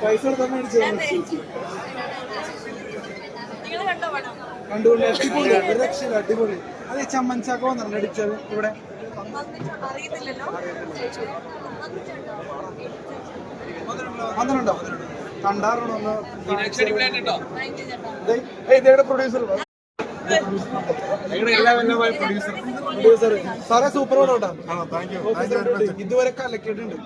പൈസ കൊടുത്താൽ മേടിച്ചു കണ്ടുകൊണ്ട് അടിപൊളി ഒരു രക്ഷയില്ല അടിപൊളി. അത് ചമ്മൻചാക്ക വന്നിട്ടുണ്ട് അടിച്ചത് ഇവിടെ വന്നിട്ടുണ്ടോ കണ്ടാറുണ്ടോ ഇതേടെ പ്രൊഡ്യൂസർ പ്രൊഡ്യൂസർ സാറേ സൂപ്പർ പടോട്ടാ. ഇതുവരെ കലക്കിയിട്ടുണ്ട്.